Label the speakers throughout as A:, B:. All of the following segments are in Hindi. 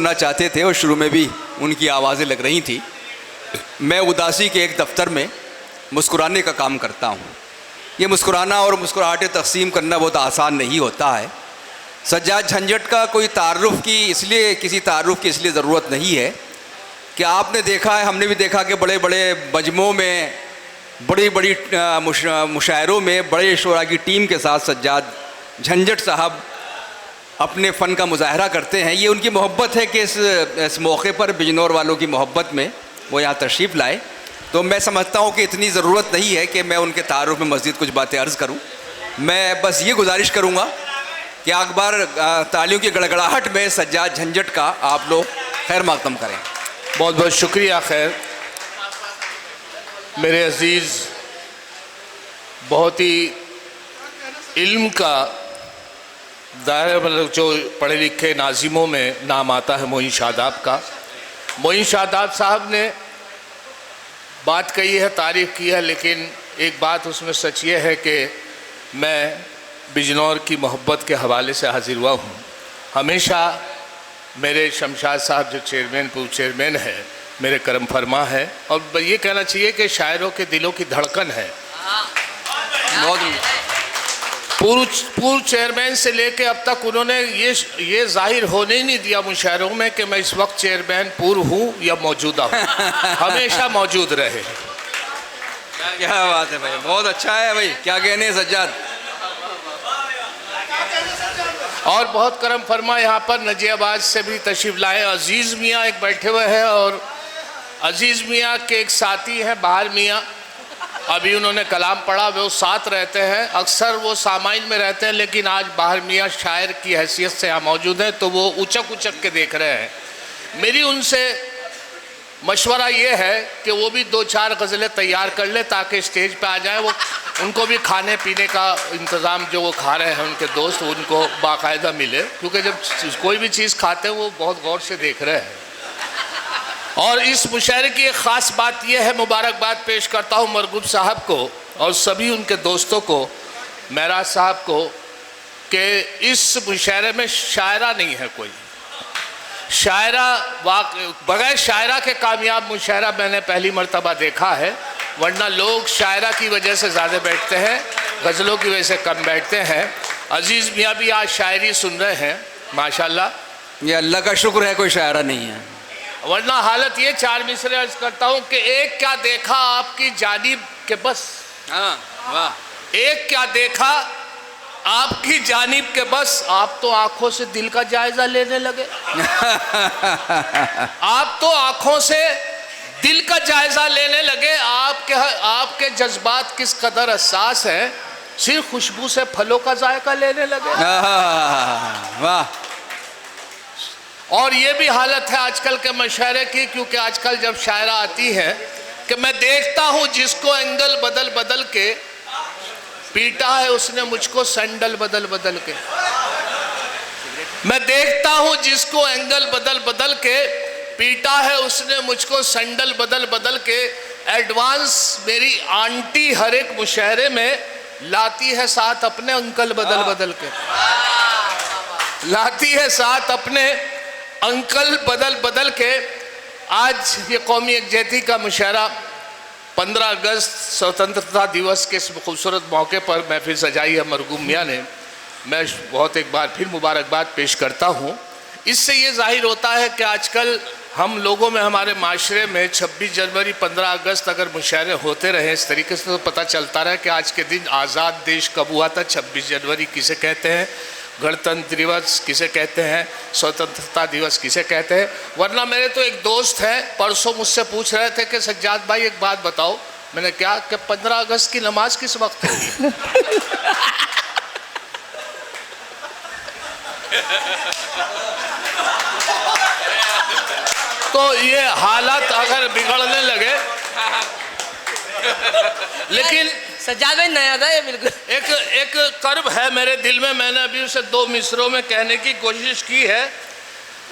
A: सुनना चाहते थे और शुरू में भी उनकी आवाज़ें लग रही थी। मैं उदासी के एक दफ्तर में मुस्कुराने का काम करता हूँ। ये मुस्कुराना और मुस्कुराहटें तकसीम करना बहुत आसान नहीं होता है। सज्जाद झंझट का कोई तारुफ़ की इसलिए किसी तारुफ़ की इसलिए ज़रूरत नहीं है कि आपने देखा है, हमने भी देखा कि बड़े बड़े मजमों में, बड़ी बड़ी मुशायरों में बड़े शोरा की टीम के साथ सज्जाद झंझट साहब अपने फ़न का मुजाहरा करते हैं। ये उनकी मोहब्बत है कि इस मौके पर बिजनौर वालों की मोहब्बत में वो यहाँ तशरीफ़ लाए। तो मैं समझता हूँ कि इतनी ज़रूरत नहीं है कि मैं उनके तारुफ़ में मज़ीद कुछ बातें अर्ज़ करूँ। मैं बस ये गुजारिश करूँगा कि अखबार तालियों की गड़गड़ाहट में सज्जाद झंझट का आप लोग खैर मक़दम करें।
B: बहुत बहुत शुक्रिया। खैर मेरे अज़ीज़, बहुत ही इल्म का दायरा, मतलब जो पढ़े लिखे नाजिमों में नाम आता है मोइन शादाब का। मोइन शादाब साहब ने बात कही है, तारीफ़ की है, लेकिन एक बात उसमें सच ये है कि मैं बिजनौर की मोहब्बत के हवाले से हाजिर हुआ हूँ। हमेशा मेरे शमशाद साहब जो चेयरमैन, पूर्व चेयरमैन है, मेरे करम फरमा है, और ये कहना चाहिए कि शायरों के दिलों की धड़कन है। पूर्व चेयरमैन से लेके अब तक उन्होंने ये जाहिर होने ही नहीं दिया मुशायरों में कि मैं इस वक्त चेयरमैन पूर्व हूँ या मौजूदा हूँ। हमेशा मौजूद रहे।
A: क्या बात है भाई, बहुत अच्छा है भाई, क्या कहने सज्जाद।
B: और बहुत करम फरमा यहाँ पर नजियाबाद से भी तशरीफ़ लाए अजीज़ मियाँ एक बैठे हुए हैं, और अजीज़ मियाँ के एक साथी हैं बाहर मियाँ, अभी उन्होंने कलाम पढ़ा, वो साथ रहते हैं। अक्सर वो सामाइन में रहते हैं, लेकिन आज बाहर मियाँ शायर की हैसियत से यहाँ मौजूद हैं, तो वो उचक उचक के देख रहे हैं। मेरी उनसे मशवरा ये है कि वो भी 2-4 गज़लें तैयार कर ले ताकि स्टेज पे आ जाए। वो उनको भी खाने पीने का इंतज़ाम, जो वो खा रहे हैं उनके दोस्त, उनको बाकायदा मिले, क्योंकि जब कोई भी चीज़ खाते हैं वो बहुत गौर से देख रहे हैं। और इस मुशायरे की एक ख़ास बात यह है, मुबारकबाद पेश करता हूँ मरगूब साहब को और सभी उनके दोस्तों को, महराज साहब को, कि इस मुशायरे में शायरा नहीं है कोई। शायरा बगैर शायरा के कामयाब मुशायरा मैंने पहली मर्तबा देखा है, वरना लोग शायरा की वजह से ज़्यादा बैठते हैं, गज़लों की वजह से कम बैठते हैं। अजीज़ मियाँ भी आज शायरी सुन रहे हैं माशाल्लाह।
A: ये अल्लाह का शुक्र है कोई शायरा नहीं है,
B: वरना हालत ये 4 मिसरे अर्ज करता हूँ कि एक क्या देखा आपकी जानिब के बस।
A: हाँ वाह।
B: एक क्या देखा आपकी जानिब के बस, आप तो आंखों से दिल का जायजा लेने लगे। आप तो आंखों से दिल का जायजा लेने लगे। आपके जज्बात किस कदर हसास हैं, सिर्फ खुशबू से फलों का जायका लेने लगे।
A: वाह।
B: और ये भी हालत है आजकल के मशायरे की, क्योंकि आजकल जब शायरा आती है कि मैं देखता हूँ जिसको एंगल बदल बदल के पीटा है उसने मुझको सैंडल बदल बदल के। मैं देखता हूँ जिसको एंगल बदल बदल के पीटा है उसने मुझको सैंडल बदल बदल के। एडवांस मेरी आंटी हर एक मुशायरे में लाती है साथ अपने अंकल बदल बदल के, लाती है साथ अपने अंकल बदल बदल के। आज ये कौमी यकजहती का मुशायरा 15 अगस्त स्वतंत्रता दिवस के इस खूबसूरत मौके पर महफिल सजाई है मरगूब मियाँ ने। मैं बहुत एक बार फिर मुबारकबाद पेश करता हूँ। इससे ये जाहिर होता है कि आजकल हम लोगों में, हमारे माशरे में 26 जनवरी 15 अगस्त अगर मुशायरे होते रहे इस तरीके से, तो पता चलता रहे कि आज के दिन आज़ाद देश कब हुआ था, 26 जनवरी किसे कहते हैं, गणतंत्र दिवस किसे कहते हैं, स्वतंत्रता दिवस किसे कहते हैं। वरना मेरे तो एक दोस्त हैं, परसों मुझसे पूछ रहे थे कि सज्जाद भाई एक बात बताओ। मैंने क्या कि 15 अगस्त की नमाज किस वक्त होगी। तो ये हालात अगर बिगड़ने लगे, लेकिन
C: सज्जाद भाई नया था ये बिल्कुल।
B: एक कर्ब है मेरे दिल में, मैंने अभी उसे 2 मिसरों में कहने की कोशिश की है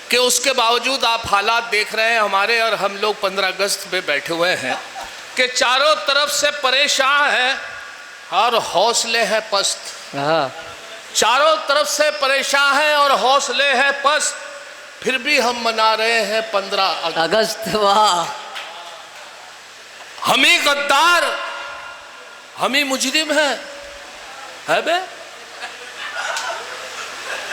B: कि उसके बावजूद आप हालात देख रहे हैं हमारे, और हम लोग 15 अगस्त पे बैठे हुए हैं कि चारों तरफ से परेशान हैं और हौसले हैं पस्त। चारों तरफ से परेशान हैं और हौसले हैं पस्त। फिर भी हम मना रहे हैं 15 अगस्त।
C: अगस्त, वाह।
B: हम ही गद्दार, हम ही मुजरिम है बे?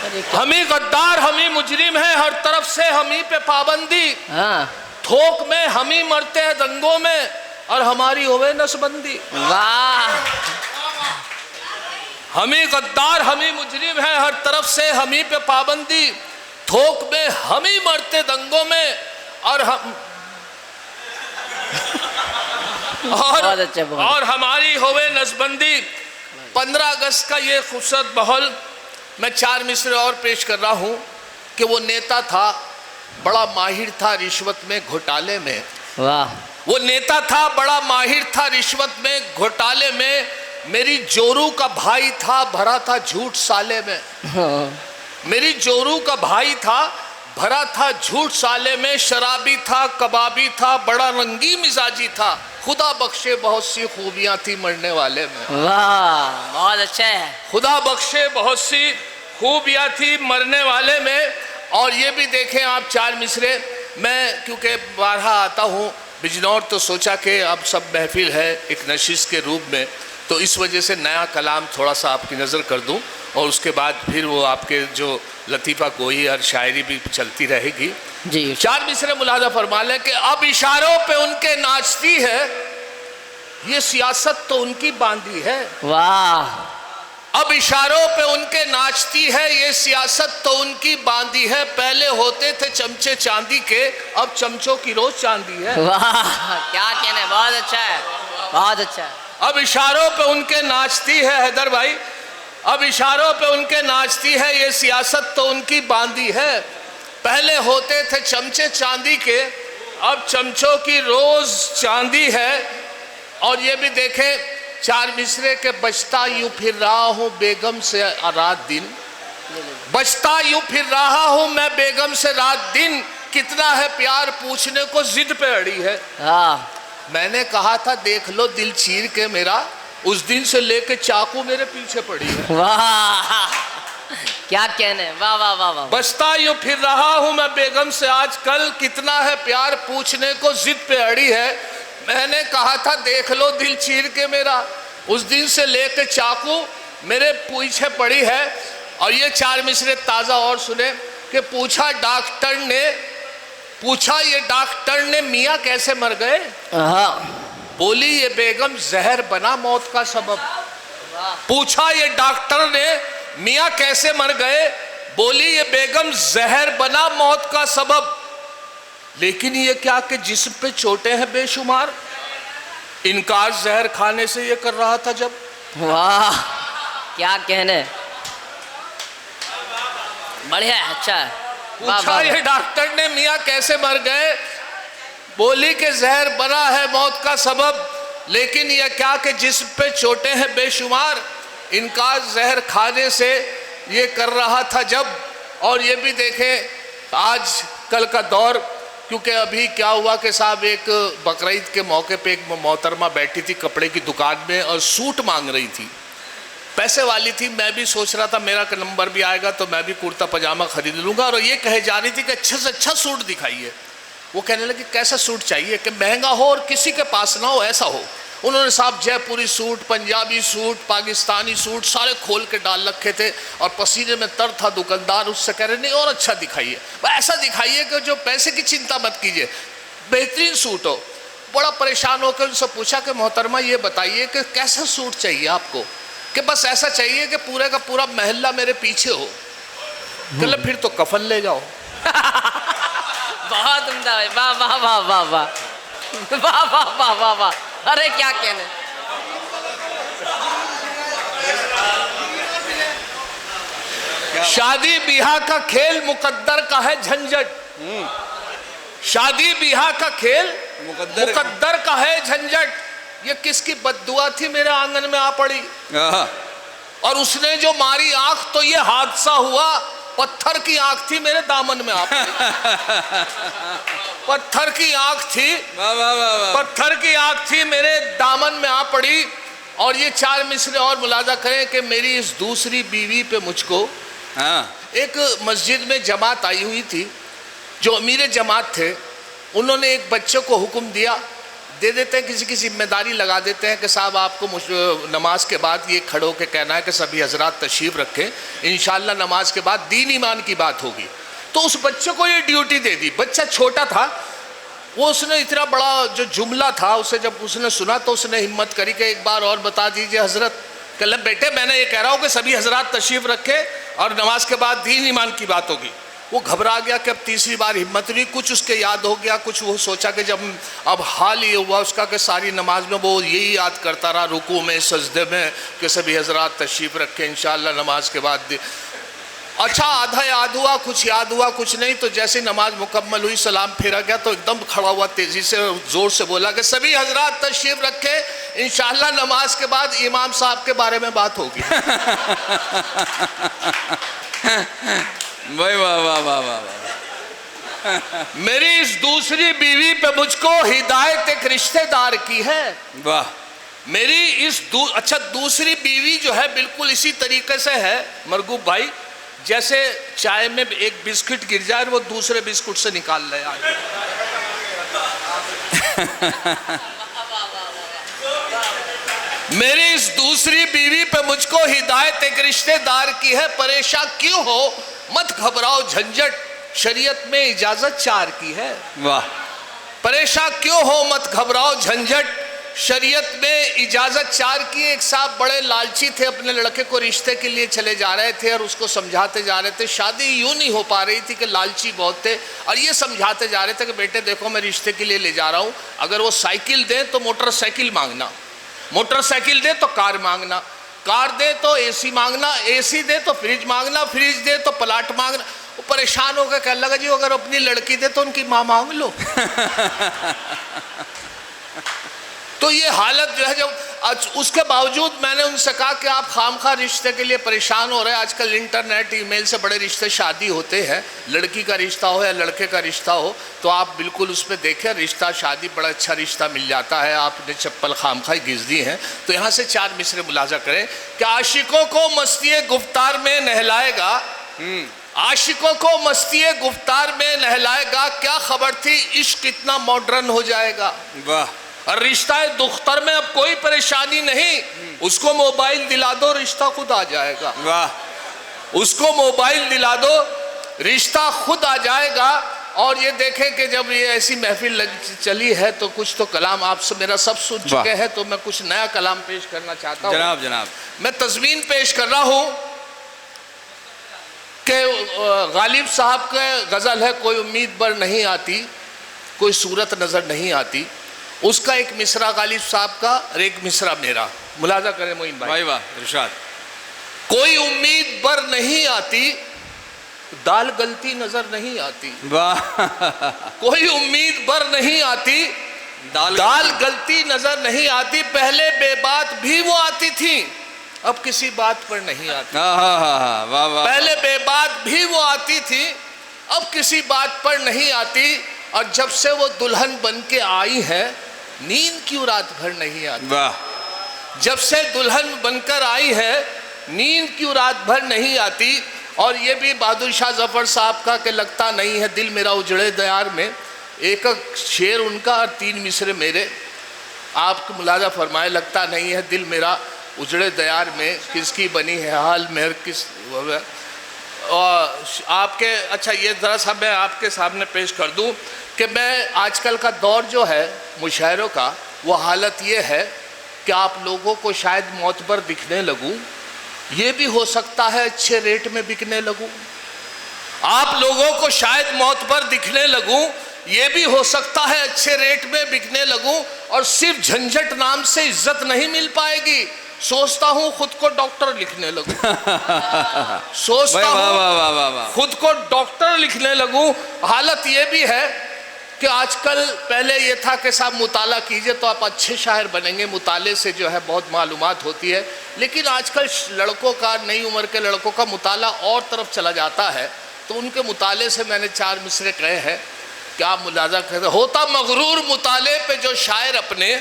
C: अरे क्या?
B: हम ही गद्दार, हम ही मुजरिम है, हर तरफ से हम ही पे पाबंदी,
C: हाँ,
B: थोक में हम ही मरते हैं दंगों में और हमारी होवे नसबंदी।
C: वाह।
B: हम ही गद्दार, हम ही मुजरिम है, हर तरफ से हम ही पे पाबंदी, थोक में हम ही मरते दंगों में और हम
C: बहुत अच्छा, बहुत।
B: और हमारी होवे नसबंदी। 15 अगस्त का ये खूबसूरत माहौल मैं 4 मिसरे और पेश कर रहा हूँ कि वो नेता था, बड़ा माहिर था रिश्वत में, घोटाले में।
C: वाह।
B: वो नेता था, बड़ा माहिर था रिश्वत में, घोटाले में। मेरी जोरू का भाई था, भरा था झूठ साले में।
C: हाँ।
B: मेरी जोरू का भाई था, भरा था झूठ साले में। शराबी था, कबाबी था, बड़ा रंगी मिजाजी था, खुदा बख्शे बहुत सी खूबियां थी मरने वाले में।
C: वाह, बहुत अच्छा है।
B: खुदा बख्शे बहुत सी खूबियां थी मरने वाले में। और ये भी देखें आप 4 मिसरे, मैं क्योंकि बारह आता हूँ बिजनौर, तो सोचा कि अब सब महफिल है एक नशिश के रूप में, तो इस वजह से नया कलाम थोड़ा सा आपकी नज़र कर दूं और उसके बाद फिर वो आपके जो लतीफ़ा गोई और शायरी भी चलती रहेगी
C: जी।
B: 4 मिसरे मुलाजा फरमा लें कि अब इशारों पे उनके नाचती है, ये सियासत तो उनकी बांधी है।
C: वाह।
B: अब इशारों पे उनके नाचती है, ये सियासत तो उनकी बांधी है। पहले होते थे चमचे चांदी के, अब चमचों की रोज चांदी है।
C: वाह, क्या कहने, बहुत अच्छा है, बहुत अच्छा है।
B: अब इशारों पे उनके नाचती है हैदर भाई, अब इशारों पे उनके नाचती है, ये सियासत तो उनकी बांधी है। पहले होते थे चमचे चांदी के, अब चमचों की रोज चांदी है। और ये भी देखें 4 मिसरे के बचता यूं फिर रहा हूं बेगम से रात दिन, बचता यूं फिर रहा हूं मैं बेगम से रात दिन, कितना है प्यार पूछने को जिद पे अड़ी है।
C: हाँ।
B: मैंने कहा था देख लो दिल चीर के मेरा, उस दिन से लेके चाकू मेरे पीछे पड़ी है।
C: वाह, क्या कहने, वाह वाह वाह वाह।
B: बचता यूं फिर रहा हूं मैं बेगम से आजकल, कितना है प्यार पूछने को जिद पे अड़ी है। मैंने कहा था देख लो दिल चीर के मेरा, उस दिन से लेके चाकू मेरे पीछे पड़ी है। और ये 4 मिसरे ताज़ा और सुने कि पूछा ये डॉक्टर ने मियाँ कैसे मर गए।
C: हाँ।
B: बोली ये बेगम जहर बना मौत का सबब। पूछा ये डॉक्टर ने मियाँ कैसे मर गए, बोली ये बेगम जहर बना मौत का सबब। लेकिन ये क्या कि जिस्म पे चोटें हैं बेशुमार, इनकार जहर खाने से ये कर रहा था जब।
C: वाह, क्या कहने, बढ़िया है, अच्छा है।
B: पूछा ये डॉक्टर ने मियाँ कैसे मर गए, बोली कि जहर बना है मौत का सबब। लेकिन यह क्या कि जिस्म पे चोटें हैं बेशुमार, इनका जहर खाने से ये कर रहा था जब। और ये भी देखें आज कल का दौर, क्योंकि अभी क्या हुआ कि साहब एक बकरीद के मौके पे एक मोहतरमा बैठी थी कपड़े की दुकान में और सूट मांग रही थी, पैसे वाली थी। मैं भी सोच रहा था मेरा नंबर भी आएगा तो मैं भी कुर्ता पजामा खरीद लूँगा। और ये कहे जा रही थी कि अच्छे से अच्छा सूट दिखाइए। वो कहने लगी कैसा सूट चाहिए कि महंगा हो और किसी के पास ना हो, ऐसा हो। उन्होंने साहब Jaipuri suit, Punjabi suit, Pakistani suit सारे खोल के डाल रखे थे और पसीने में तर था दुकानदार। उससे कह रहे नहीं और अच्छा दिखाइए, ऐसा दिखाइए कि जो पैसे की चिंता मत कीजिए, बेहतरीन सूट हो। बड़ा परेशान होकर उनसे पूछा कि मोहतरमा ये बताइए कि कैसा सूट चाहिए आपको, कि बस ऐसा चाहिए कि पूरे का पूरा महल्ला मेरे पीछे हो। कहले फिर तो कफन ले जाओ।
C: बहुत उम्दा है, वाह वाह वाह वाह वाह वाह वाह वाह वाह वाह, अरे क्या कहने।
B: शादी ब्याह का खेल मुकद्दर का है झंझट, शादी ब्याह का खेल मुकद्दर का है झंझट। ये किसकी बद्दुआ थी मेरे आंगन में आ पड़ी, और उसने जो मारी आंख तो ये हादसा हुआ। पत्थर की आंख थी मेरे दामन में आ पड़ी। पत्थर की आंख थी, पत्थर की आंख थी मेरे दामन में आ पड़ी। और ये 4 मिसरे और मुलाजा करें कि मेरी इस दूसरी बीवी पे मुझको एक मस्जिद में जमात आई हुई थी। जो अमीर जमात थे उन्होंने एक बच्चे को हुक्म दिया, दे देते हैं किसी की जिम्मेदारी लगा देते हैं कि साहब आपको नमाज के बाद ये खड़ो के कहना है कि सभी हजरात तशरीफ़ रखें, इंशाअल्लाह नमाज के बाद दीन ईमान की बात होगी। तो उस बच्चे को ये ड्यूटी दे दी। बच्चा छोटा था, वो उसने इतना बड़ा जो जुमला था उसे जब उसने सुना तो उसने हिम्मत करी कि एक बार और बता दीजिए हजरत। कल बेटे मैंने ये कह रहा हूँ कि सभी हजरात तशरीफ़ रखें और नमाज के बाद दीन ईमान की बात होगी। वो घबरा गया कि अब तीसरी बार हिम्मत नहीं, कुछ उसके याद हो गया, कुछ वो सोचा कि जब अब हाल ये हुआ उसका कि सारी नमाज में वो यही याद करता रहा रुकू में सजदे में कि सभी हजरात तशरीफ़ रखें इंशाअल्लाह नमाज के बाद। अच्छा आधा याद हुआ, कुछ याद हुआ, कुछ नहीं। तो जैसे नमाज मुकम्मल हुई, सलाम फेरा गया तो एकदम खड़ा हुआ, तेज़ी से ज़ोर से बोला कि सभी हजरात तशरीफ़ रखें इंशाअल्लाह नमाज के बाद इमाम साहब के बारे में बात होगी।
A: भाई वाह वाह वाह वाह।
B: मेरी इस दूसरी बीवी पे मुझको हिदायत एक रिश्तेदार की है।
A: वाह।
B: मेरी इस अच्छा दूसरी बीवी जो है बिल्कुल इसी तरीके से है मरगूब भाई, जैसे चाय में एक बिस्किट गिर जाए और वो दूसरे बिस्कुट से निकाल ले आए। मेरी इस दूसरी बीवी पे मुझको हिदायत एक रिश्तेदार की है, परेशान क्यों हो मत घबराओ झंझट शरीयत में इजाजत 4 की है।
A: वाह।
B: परेशान क्यों हो मत घबराओ झंझट शरीयत में इजाजत 4 की। एक साहब बड़े लालची थे, अपने लड़के को रिश्ते के लिए चले जा रहे थे और उसको समझाते जा रहे थे। शादी यूं नहीं हो पा रही थी कि लालची बहुत थे, और ये समझाते जा रहे थे कि बेटे देखो मैं रिश्ते के लिए ले जा रहा हूँ, अगर वो साइकिल दे तो मोटरसाइकिल मांगना, मोटरसाइकिल दे तो कार मांगना, कार दे तो एसी मांगना, एसी दे तो फ्रिज मांगना, फ्रिज दे तो प्लाट मांगना। वो परेशान हो गए, कहने लगा जी अगर अपनी लड़की दे तो उनकी माँ मांग लो। तो ये हालत जो है, जब उसके बावजूद मैंने उनसे कहा कि आप खामखा रिश्ते के लिए परेशान हो रहे हैं, आजकल इंटरनेट ईमेल से बड़े रिश्ते शादी होते हैं, लड़की का रिश्ता हो या लड़के का रिश्ता हो, तो आप बिल्कुल उस पर देखें रिश्ता शादी बड़ा अच्छा रिश्ता मिल जाता है। आपने चप्पल खामखा घिस दी है। तो यहाँ से 4 मिसरे मुलाजा करें कि आशिकों को मस्ती गुफ्तार में नहलाएगा, आशिकों को मस्ती गुफ्तार में नहलाएगा, क्या खबर थी इश्क इतना मॉडर्न हो जाएगा।
A: वाह।
B: और रिश्ता दुख्तर में अब कोई परेशानी नहीं, उसको मोबाइल दिला दो रिश्ता खुद आ जाएगा।
A: वाह।
B: उसको मोबाइल दिला दो रिश्ता खुद आ जाएगा। और ये देखें कि जब ये ऐसी महफिल चली है तो कुछ तो कलाम आपसे मेरा सब सुन चुके हैं, तो मैं कुछ नया कलाम पेश करना चाहता हूँ।
A: जनाब जनाब
B: मैं तज़मीन पेश कर रहा हूँ कि गालिब साहब का गज़ल है, कोई उम्मीद बर नहीं आती, कोई सूरत नज़र नहीं आती। उसका एक मिसरा गालिब साहब का और एक मिसरा मेरा, मुलाजा करें मोइन भाई।
A: वाह इरशाद।
B: कोई उम्मीद बर नहीं आती, दाल गलती नजर नहीं आती।
A: वाह।
B: कोई उम्मीद बर नहीं आती, दाल गलती नजर नहीं आती। पहले बेबात भी वो आती थी, अब किसी बात पर नहीं आती।
A: वाह वाह।
B: पहले बेबात भी वो आती थी, अब किसी बात पर नहीं आती। और जब से वो दुल्हन बन के आई है, नींद क्यों रात भर नहीं आती।
A: वाह।
B: जब से दुल्हन बनकर आई है, नींद क्यों रात भर नहीं आती। और ये भी बहादुर शाह जफर साहब का कि लगता नहीं है दिल मेरा उजड़े दयार में। एक शेर उनका और 3 मिसरे मेरे। आपको मुलाजा फरमाए, लगता नहीं है दिल मेरा उजड़े दयार में, किसकी बनी है हाल मेहर किस। और आपके अच्छा ये ज़रा सा मैं आपके सामने पेश कर दूं कि मैं आजकल का दौर जो है मुशायरों का, वो हालत ये है कि आप लोगों को शायद मोतबर दिखने लगूं, ये भी हो सकता है अच्छे रेट में बिकने लगूं। आप लोगों को शायद मोतबर दिखने लगूं, ये भी हो सकता है अच्छे रेट में बिकने लगूं। और सिर्फ झंझट नाम से इज्जत नहीं मिल पाएगी। सोचता हूँ खुद को डॉक्टर लिखने लगूं। सोचता हूँ खुद को डॉक्टर लिखने लगूं। हालत ये भी है कि आजकल, पहले ये था कि साहब मुताला कीजिए तो आप अच्छे शायर बनेंगे, मुताले से जो है बहुत मालूमात होती है। लेकिन आजकल लड़कों का, नई उम्र के लड़कों का मुताला और तरफ चला जाता है। तो उनके मुताले से मैंने 4 मिसरे कहे हैं कि आप मुलाजा कहते। होता मगरूर मुताले पे जो शायर अपने,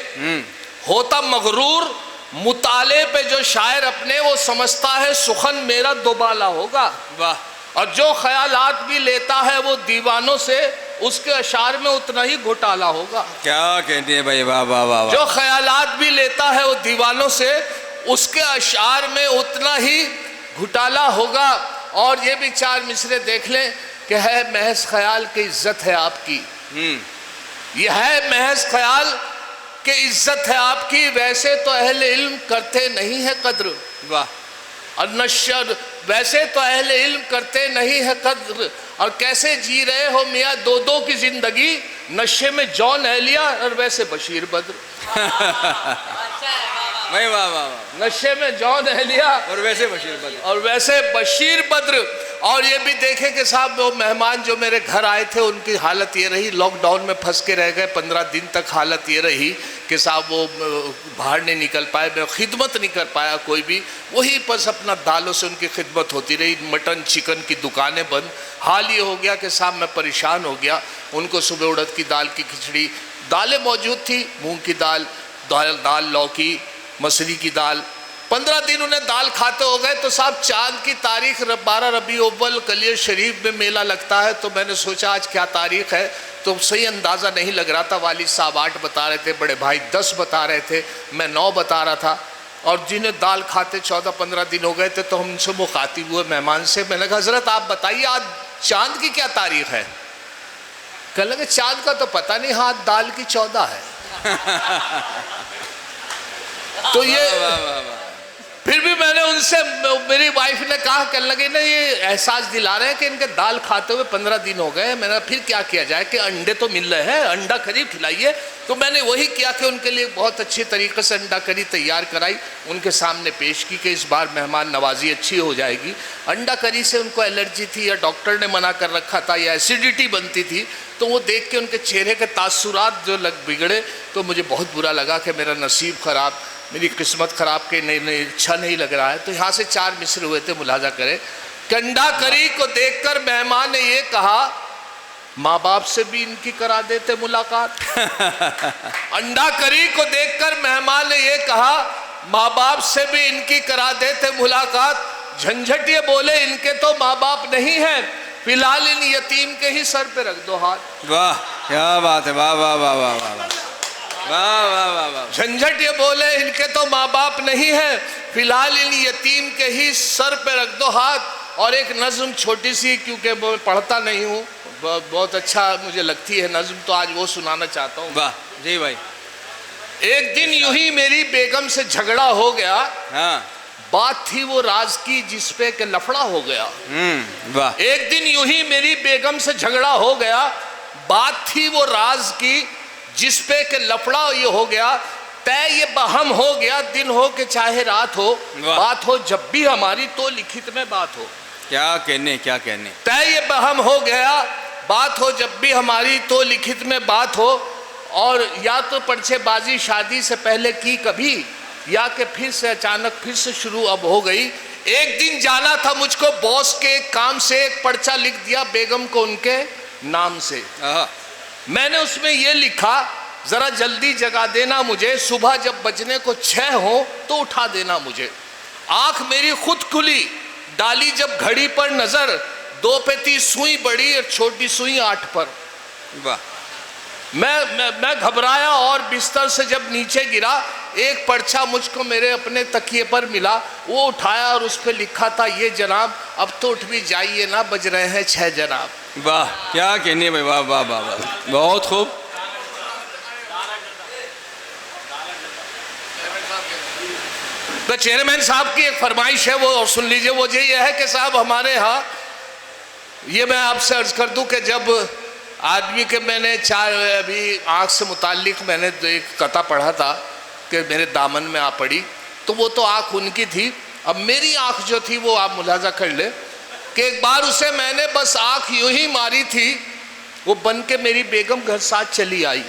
B: होता मगरूर मुताले पे जो शायर अपने, वो समझता है सुखन मेरा दोबाला होगा।
A: वाह।
B: और जो ख्यालात भी लेता है वो दीवानों से, उसके अशार में उतना ही घोटाला होगा।
A: क्या कहते हैं भाई, वाह वाह वाह वाह।
B: जो ख्यालात भी लेता है वो दीवानों से, उसके अशार में उतना ही घोटाला होगा। और ये भी 4 मिसरे देख लें कि है महज ख्याल की इज्जत है आपकी, यह है महज ख्याल कि इज्जत है आपकी, वैसे तो अहले इल्म करते नहीं है कद्र।
A: वाह।
B: और नशर, वैसे तो अहले इल्म करते नहीं है कद्र। और कैसे जी रहे हो मियाँ 2-2 की जिंदगी, नशे में जॉन एहलिया और वैसे बशीर बद्र।
A: भाई वाह वाह वाह।
B: नशे में जॉन एहलिया
A: और वैसे बशीर बद्र,
B: और वैसे बशीर बद्र। और ये भी देखें कि साहब वो मेहमान जो मेरे घर आए थे उनकी हालत ये रही, लॉकडाउन में फंस के रह गए 15 दिन तक। हालत ये रही कि साहब वो बाहर नहीं निकल पाए, मैं खिदमत नहीं कर पाया कोई भी, वही बस अपना दालों से उनकी खिदमत होती रही। मटन चिकन की दुकानें बंद। हाल ये हो गया कि साहब मैं परेशान हो गया। उनको सुबह उड़द की दाल की खिचड़ी, दालें मौजूद थी, मूँग की दाल, दाल लौकी, मसरी की दाल। 15 दिन उन्हें दाल खाते हो गए। तो साहब चांद की तारीख 12 रबी अव्वल कलियर शरीफ में मेला लगता है। तो मैंने सोचा आज क्या तारीख है, तो सही अंदाज़ा नहीं लग रहा था। वालिद साहब 8 बता रहे थे, बड़े भाई 10 बता रहे थे, मैं 9 बता रहा था। और जिन्हें दाल खाते 14-15 दिन हो गए थे, तो हम उनसे मुखातिब हुए मेहमान से। मैंने कहा हज़रत आप बताइए आज चांद की क्या तारीख है। कहने लगे चांद का तो पता नहीं, हाँ दाल की 14 है। तो ये फिर भी मैंने उनसे, मेरी वाइफ ने कहा, कहने लगे ना ये एहसास दिला रहे हैं कि इनके दाल खाते हुए 15 दिन हो गए। मैंने फिर क्या किया जाए कि अंडे तो मिल रहे हैं, अंडा करी खिलाइए। तो मैंने वही किया कि उनके लिए बहुत अच्छी तरीके से अंडा करी तैयार कराई, उनके सामने पेश की कि इस बार मेहमान नवाजी अच्छी हो जाएगी। अंडा करी से उनको एलर्जी थी या डॉक्टर ने मना कर रखा था या एसिडिटी बनती थी। तो वो देख के उनके चेहरे के तासुरात जो बिगड़े, तो मुझे बहुत बुरा लगा कि मेरा नसीब ख़राब, मेरी किस्मत ख़राब के नहीं अच्छा नहीं लग रहा है। तो यहाँ से 4 मिसरे हुए थे, मुलाजा करें। कंडा करी को देखकर मेहमान ने ये कहा, माँ बाप से भी इनकी करा देते मुलाकात। अंडा करी को देखकर मेहमान ने ये कहा, माँ बाप से भी इनकी करा देते मुलाकात। झंझट ये बोले इनके तो माँ बाप नहीं है, फिलहाल इन यतीम के ही सर पे रख दो हाथ।
A: वाह क्या बात है, वाह वाह वाह वाह वाह वाह वाह वाह वाह।
B: झंझट ये बोले इनके तो माँ बाप नहीं है, फिलहाल इन यतीम के ही सर पे रख दो हाथ। और एक नज़्म छोटी सी, क्योंकि मैं पढ़ता नहीं हूँ, बहुत अच्छा मुझे लगती है नज़्म, तो आज वो सुनाना चाहता हूँ।
A: वाह जी भाई।
B: एक दिन यूं ही मेरी बेगम से झगड़ा हो गया,
A: हाँ
B: बात थी वो राज की जिस पे के लफड़ा हो गया।
A: वाह।
B: एक दिन यूं ही मेरी बेगम से झगड़ा हो गया, बात थी वो राज की जिस पे के लफड़ा ये हो गया। तय ये बहम हो गया, दिन हो के चाहे रात हो, बात हो जब भी हमारी तो लिखित में बात हो।
A: क्या कहने क्या कहने।
B: तय ये बहम हो गया, बात हो जब भी हमारी तो लिखित में बात हो। और या तो पर्चेबाजी शादी से पहले की कभी, या कि फिर से अचानक फिर से शुरू अब हो गई। एक दिन जाना था मुझको बॉस के काम से, एक पर्चा लिख दिया बेगम को उनके नाम से। मैंने उसमें ये लिखा, जरा जल्दी जगा देना मुझे, सुबह जब बजने को 6 हो तो उठा देना मुझे। आंख मेरी खुद खुली, डाली जब घड़ी पर नजर, 2 पे 30 सुई बड़ी और छोटी सुई 8 पर।
A: वाह।
B: मैं घबराया और बिस्तर से जब नीचे गिरा, एक पर्चा मुझको मेरे अपने तकिए पर मिला, वो उठाया और उस पर लिखा था, ये जनाब अब तो उठ भी जाइए ना, बज रहे हैं 6 जनाब।
A: वाह क्या कहने भाई, वाह वाह वाह वाह, बहुत खूब।
B: तो चेयरमैन साहब की एक फरमाइश है, वो और सुन लीजिए। वो ये है कि साहब हमारे यहाँ, ये मैं आपसे अर्ज कर दूं कि जब आदमी के, मैंने अभी आँख से मुताल्लिक मैंने एक कथा पढ़ा था कि मेरे दामन में आ पड़ी, तो वो तो आँख उनकी थी। अब मेरी आँख जो थी वो आप मुलाजा कर ले कि एक बार उसे मैंने बस आँख यूं ही मारी थी, वो बन के मेरी बेगम घर साथ चली आई।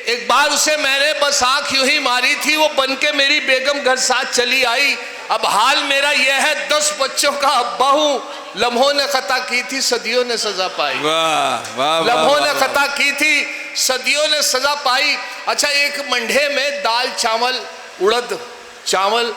B: एक बार उसे मैंने बस आँख यूं ही मारी थी, वो बन के मेरी बेगम घर साथ चली आई। अब हाल मेरा यह है, 10 बच्चों का अब्बा हूँ, लम्हों ने खता की थी, सदियों ने सजा पाई।
A: वाह वाह।
B: लम्हों ने खता की थी, सदियों ने सजा पाई। अच्छा, एक मंडे में दाल चावल, उड़द चावल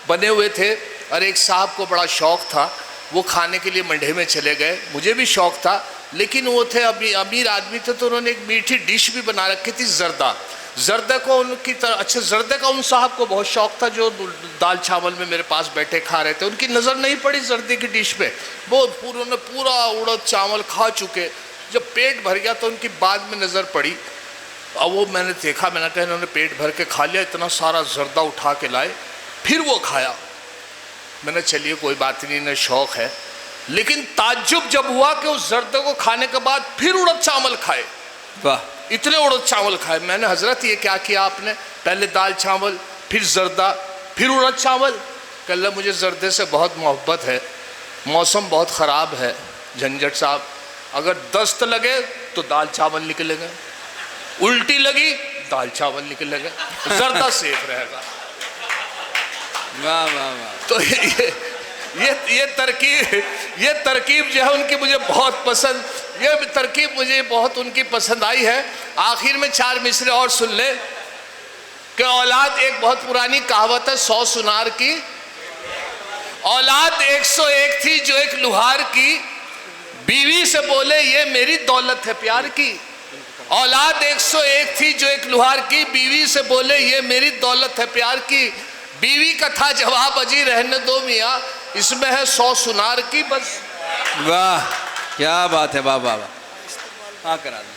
B: बने हुए थे और एक साहब को बड़ा शौक था वो खाने के लिए मंडे में चले गए। मुझे भी शौक था, लेकिन वो थे अमीर आदमी थे, तो उन्होंने एक मीठी डिश भी बना रखी थी, जर्दा। जर्दा को उनकी अच्छा जर्दे का उन साहब को बहुत शौक था, जो दाल चावल में मेरे पास बैठे खा रहे थे। उनकी नज़र नहीं पड़ी जर्दे की डिश पे, वो उन्होंने पूरा उड़द चावल खा चुके। जब पेट भर गया तो उनकी बाद में नज़र पड़ी, और वो मैंने देखा, मैंने कहा इन्होंने पेट भर के खा लिया, इतना सारा जर्दा उठा के लाए, फिर वो खाया। मैंने चलिए कोई बात नहीं, इन्हें शौक है। लेकिन ताज्जुब जब हुआ कि उस जर्दे को खाने के बाद फिर उड़द चावल खाए।
A: वाह,
B: इतने उड़द चावल खाए। मैंने हजरत ये क्या किया आपने, पहले दाल चावल, फिर जर्दा, फिर उड़द चावल। कल मुझे जर्दे से बहुत मोहब्बत है, मौसम बहुत ख़राब है झंझट साहब, अगर दस्त लगे तो दाल चावल निकलेगा, उल्टी लगी दाल चावल निकलेगा, जर्दा सेफ रहेगा।
A: वाह वाह वाह।
B: तो ये तरकीब जो है उनकी मुझे बहुत पसंद, ये तरकीब मुझे बहुत उनकी पसंद आई है। आखिर में 4 मिसरे और सुन ले कि औलाद, एक बहुत पुरानी कहावत है 100 सुनार की, औलाद 101 थी जो एक लुहार की, बीवी से बोले ये मेरी दौलत है प्यार की। औलाद 101 थी जो एक लुहार की, बीवी से बोले ये मेरी दौलत है प्यार की। बीवी का था जवाब अजी रहने दो मियाँ, इसमें है 100 सुनार की बस।
A: वाह क्या बात है, वाह वाह वाह। हाँ करा दो।